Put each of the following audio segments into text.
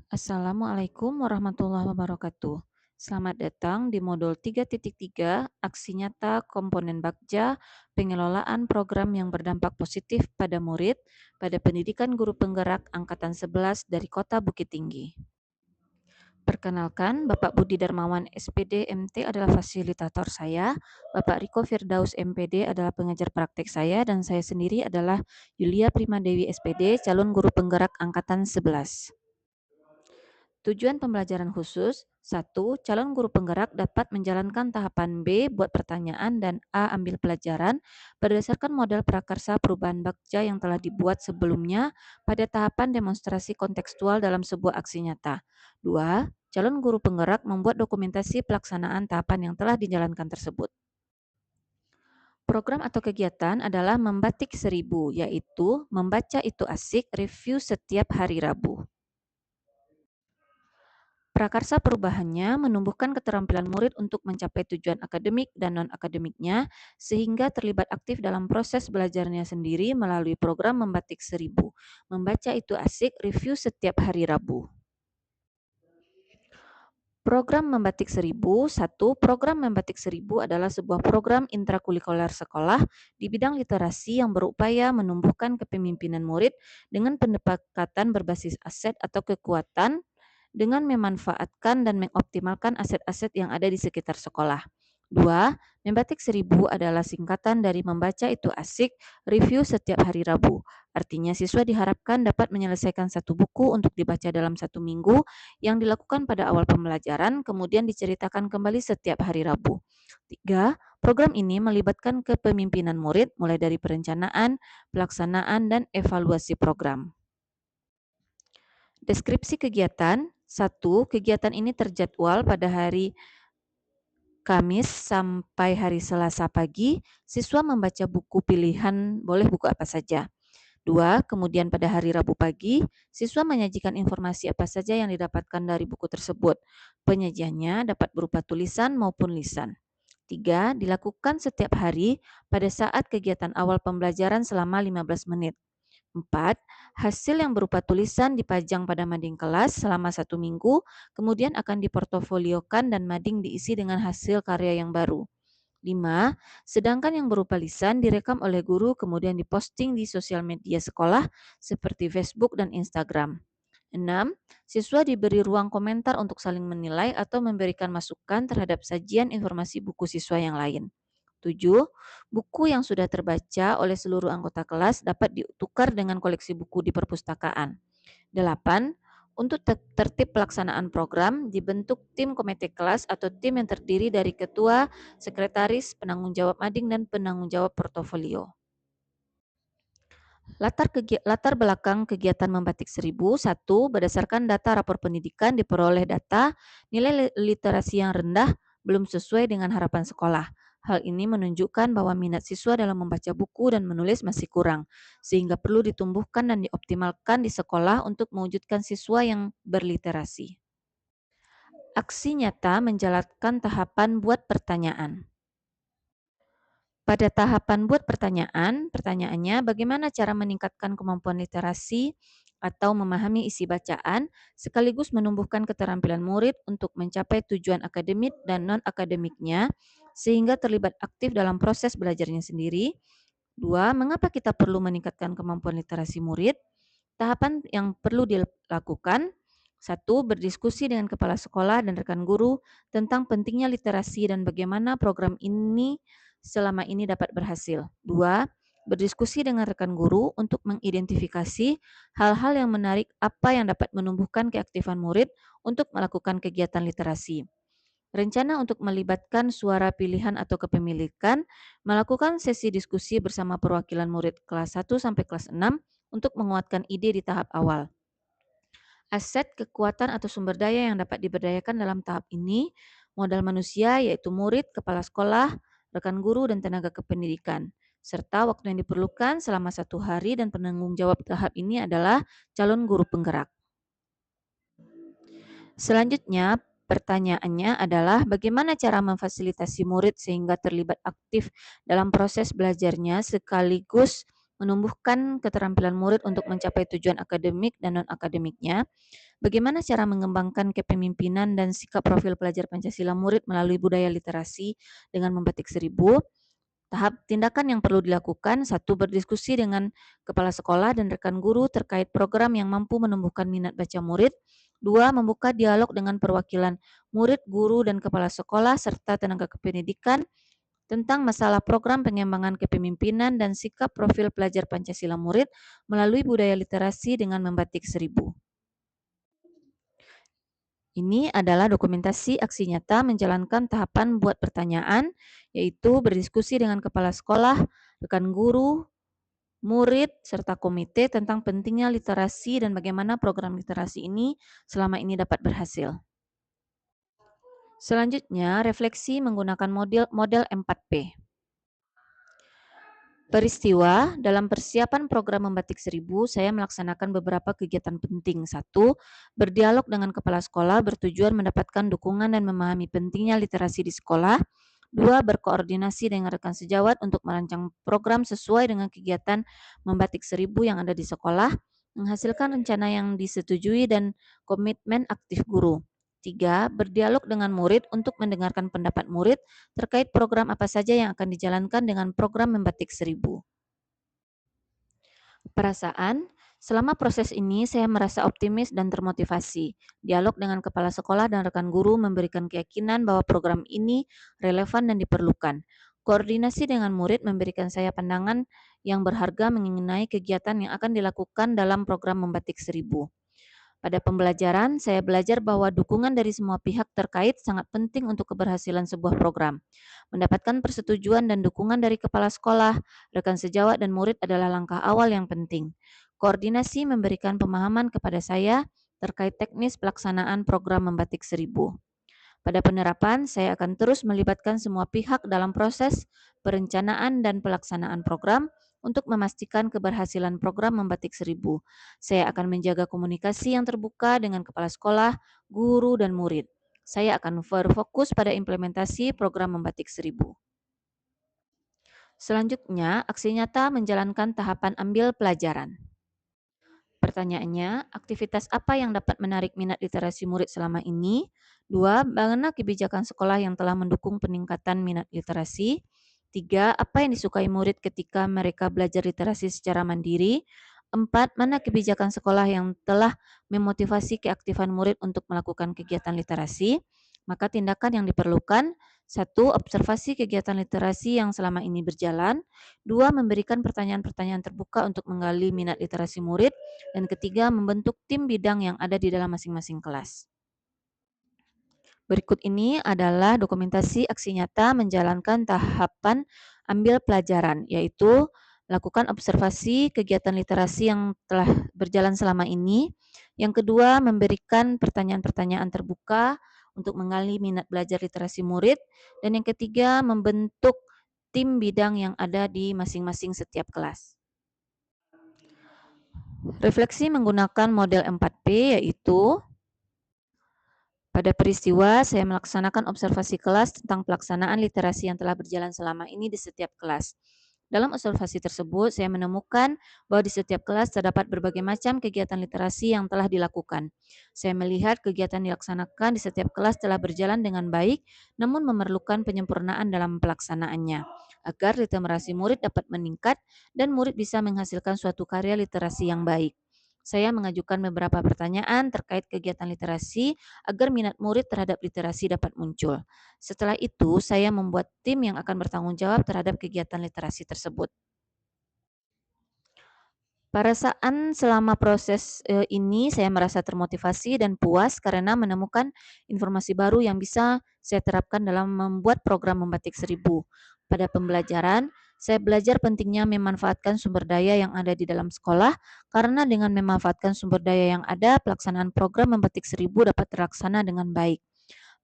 Assalamualaikum warahmatullahi wabarakatuh. Selamat datang di modul 3.3 Aksi Nyata Komponen Bagja Pengelolaan Program yang Berdampak Positif pada Murid pada Pendidikan Guru Penggerak Angkatan 11 dari Kota Bukit Tinggi. Perkenalkan, Bapak Budi Darmawan SPD MT adalah fasilitator saya, Bapak Riko Firdaus MPD adalah pengajar praktek saya, dan saya sendiri adalah Yulia Primadewi SPD, calon guru penggerak Angkatan 11. Tujuan pembelajaran khusus: 1. Calon guru penggerak dapat menjalankan tahapan B buat pertanyaan dan A ambil pelajaran berdasarkan model prakarsa perubahan bagja yang telah dibuat sebelumnya pada tahapan demonstrasi kontekstual dalam sebuah aksi nyata. 2. Calon guru penggerak membuat dokumentasi pelaksanaan tahapan yang telah dijalankan tersebut. Program atau kegiatan adalah Membatik 1000, yaitu membaca itu asik, review setiap hari Rabu. Prakarsa perubahannya menumbuhkan keterampilan murid untuk mencapai tujuan akademik dan non-akademiknya, sehingga terlibat aktif dalam proses belajarnya sendiri melalui program Membatik 1000. Membaca itu asik, review setiap hari Rabu. Program Membatik 1000. 1. Program Membatik 1000 adalah sebuah program intrakurikuler sekolah di bidang literasi yang berupaya menumbuhkan kepemimpinan murid dengan pendekatan berbasis aset atau kekuatan dengan memanfaatkan dan mengoptimalkan aset-aset yang ada di sekitar sekolah. 2. Membatik 1000 adalah singkatan dari membaca itu asik, review setiap hari Rabu. Artinya siswa diharapkan dapat menyelesaikan satu buku untuk dibaca dalam satu minggu yang dilakukan pada awal pembelajaran, kemudian diceritakan kembali setiap hari Rabu. 3. Program ini melibatkan kepemimpinan murid mulai dari perencanaan, pelaksanaan, dan evaluasi program. Deskripsi kegiatan: 1. Kegiatan ini terjadwal pada hari Kamis sampai hari Selasa pagi. Siswa membaca buku pilihan, boleh buku apa saja. 2. Kemudian pada hari Rabu pagi, siswa menyajikan informasi apa saja yang didapatkan dari buku tersebut. Penyajiannya dapat berupa tulisan maupun lisan. 3. Dilakukan setiap hari pada saat kegiatan awal pembelajaran selama 15 menit. 4. Hasil yang berupa tulisan dipajang pada mading kelas selama 1 minggu, kemudian akan diportofoliokan dan mading diisi dengan hasil karya yang baru. 5. Sedangkan yang berupa lisan direkam oleh guru kemudian diposting di sosial media sekolah seperti Facebook dan Instagram. 6. Siswa diberi ruang komentar untuk saling menilai atau memberikan masukan terhadap sajian informasi buku siswa yang lain. 7. Buku yang sudah terbaca oleh seluruh anggota kelas dapat ditukar dengan koleksi buku di perpustakaan. 8. Untuk tertib pelaksanaan program, dibentuk tim komite kelas atau tim yang terdiri dari ketua, sekretaris, penanggung jawab mading, dan penanggung jawab portofolio. Latar belakang kegiatan Membatik 1000. 1. Berdasarkan data rapor pendidikan diperoleh data nilai literasi yang rendah belum sesuai dengan harapan sekolah. Hal ini menunjukkan bahwa minat siswa dalam membaca buku dan menulis masih kurang, sehingga perlu ditumbuhkan dan dioptimalkan di sekolah untuk mewujudkan siswa yang berliterasi. Aksi nyata menjalankan tahapan buat pertanyaan. Pada tahapan buat pertanyaan, pertanyaannya bagaimana cara meningkatkan kemampuan literasi atau memahami isi bacaan sekaligus menumbuhkan keterampilan murid untuk mencapai tujuan akademik dan non-akademiknya sehingga terlibat aktif dalam proses belajarnya sendiri. 2. Mengapa kita perlu meningkatkan kemampuan literasi murid? Tahapan yang perlu dilakukan: 1. Berdiskusi dengan kepala sekolah dan rekan guru tentang pentingnya literasi dan bagaimana program ini selama ini dapat berhasil. 2. Berdiskusi dengan rekan guru untuk mengidentifikasi hal-hal yang menarik apa yang dapat menumbuhkan keaktifan murid untuk melakukan kegiatan literasi. Rencana untuk melibatkan suara pilihan atau kepemilikan, melakukan sesi diskusi bersama perwakilan murid kelas 1 sampai kelas 6 untuk menguatkan ide di tahap awal. Aset, kekuatan, atau sumber daya yang dapat diberdayakan dalam tahap ini, modal manusia yaitu murid, kepala sekolah, rekan guru, dan tenaga kependidikan, serta waktu yang diperlukan selama 1 hari dan penanggung jawab tahap ini adalah calon guru penggerak. Selanjutnya, pertanyaannya adalah bagaimana cara memfasilitasi murid sehingga terlibat aktif dalam proses belajarnya sekaligus menumbuhkan keterampilan murid untuk mencapai tujuan akademik dan non-akademiknya. Bagaimana cara mengembangkan kepemimpinan dan sikap profil pelajar Pancasila murid melalui budaya literasi dengan membatik seribu? Tahap tindakan yang perlu dilakukan: 1. Berdiskusi dengan kepala sekolah dan rekan guru terkait program yang mampu menumbuhkan minat baca murid. 2. Membuka dialog dengan perwakilan murid, guru, dan kepala sekolah serta tenaga kependidikan tentang masalah program pengembangan kepemimpinan dan sikap profil pelajar Pancasila murid melalui budaya literasi dengan membatik seribu. Ini adalah dokumentasi aksi nyata menjalankan tahapan buat pertanyaan, yaitu berdiskusi dengan kepala sekolah, rekan guru, murid, serta komite tentang pentingnya literasi dan bagaimana program literasi ini selama ini dapat berhasil. Selanjutnya, refleksi menggunakan model 4P. Peristiwa dalam persiapan program membatik seribu, saya melaksanakan beberapa kegiatan penting. 1. Berdialog dengan kepala sekolah bertujuan mendapatkan dukungan dan memahami pentingnya literasi di sekolah. 2. Berkoordinasi dengan rekan sejawat untuk merancang program sesuai dengan kegiatan membatik seribu yang ada di sekolah, menghasilkan rencana yang disetujui dan komitmen aktif guru. 3. Berdialog dengan murid untuk mendengarkan pendapat murid terkait program apa saja yang akan dijalankan dengan program membatik seribu. Perasaan, selama proses ini saya merasa optimis dan termotivasi. Dialog dengan kepala sekolah dan rekan guru memberikan keyakinan bahwa program ini relevan dan diperlukan. Koordinasi dengan murid memberikan saya pandangan yang berharga mengenai kegiatan yang akan dilakukan dalam program membatik seribu. Pada pembelajaran, saya belajar bahwa dukungan dari semua pihak terkait sangat penting untuk keberhasilan sebuah program. Mendapatkan persetujuan dan dukungan dari kepala sekolah, rekan sejawat, dan murid adalah langkah awal yang penting. Koordinasi memberikan pemahaman kepada saya terkait teknis pelaksanaan program membatik seribu. Pada penerapan, saya akan terus melibatkan semua pihak dalam proses perencanaan dan pelaksanaan program untuk memastikan keberhasilan program membatik seribu. Saya akan menjaga komunikasi yang terbuka dengan kepala sekolah, guru, dan murid. Saya akan berfokus pada implementasi program membatik seribu. Selanjutnya, aksi nyata menjalankan tahapan ambil pelajaran. Pertanyaannya, aktivitas apa yang dapat menarik minat literasi murid selama ini? 2. Bagaimana kebijakan sekolah yang telah mendukung peningkatan minat literasi? 3. Apa yang disukai murid ketika mereka belajar literasi secara mandiri? 4. Mana kebijakan sekolah yang telah memotivasi keaktifan murid untuk melakukan kegiatan literasi? Maka tindakan yang diperlukan: 1. Observasi kegiatan literasi yang selama ini berjalan. 2. Memberikan pertanyaan-pertanyaan terbuka untuk menggali minat literasi murid. Dan ketiga, membentuk tim bidang yang ada di dalam masing-masing kelas. Berikut ini adalah dokumentasi aksi nyata menjalankan tahapan ambil pelajaran, yaitu lakukan observasi kegiatan literasi yang telah berjalan selama ini. Yang kedua, memberikan pertanyaan-pertanyaan terbuka untuk menggali minat belajar literasi murid. Dan yang ketiga, membentuk tim bidang yang ada di masing-masing setiap kelas. Refleksi menggunakan model 4P, yaitu pada peristiwa, saya melaksanakan observasi kelas tentang pelaksanaan literasi yang telah berjalan selama ini di setiap kelas. Dalam observasi tersebut, saya menemukan bahwa di setiap kelas terdapat berbagai macam kegiatan literasi yang telah dilakukan. Saya melihat kegiatan dilaksanakan di setiap kelas telah berjalan dengan baik, namun memerlukan penyempurnaan dalam pelaksanaannya, agar literasi murid dapat meningkat dan murid bisa menghasilkan suatu karya literasi yang baik. Saya mengajukan beberapa pertanyaan terkait kegiatan literasi agar minat murid terhadap literasi dapat muncul. Setelah itu, saya membuat tim yang akan bertanggung jawab terhadap kegiatan literasi tersebut. Perasaan selama proses ini saya merasa termotivasi dan puas karena menemukan informasi baru yang bisa saya terapkan dalam membuat program membatik seribu. Pada pembelajaran, saya belajar pentingnya memanfaatkan sumber daya yang ada di dalam sekolah karena dengan memanfaatkan sumber daya yang ada, pelaksanaan program membatik seribu dapat terlaksana dengan baik.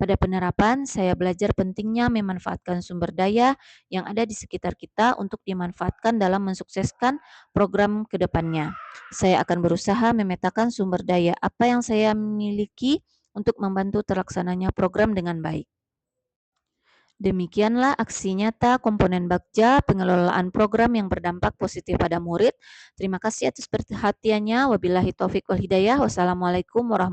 Pada penerapan, saya belajar pentingnya memanfaatkan sumber daya yang ada di sekitar kita untuk dimanfaatkan dalam mensukseskan program ke depannya. Saya akan berusaha memetakan sumber daya apa yang saya miliki untuk membantu terlaksananya program dengan baik. Demikianlah aksi nyata komponen Bagja pengelolaan program yang berdampak positif pada murid. Terima kasih atas perhatiannya. Wabillahi taufik wal hidayah. Wassalamualaikum warahmatullahi wabarakatuh.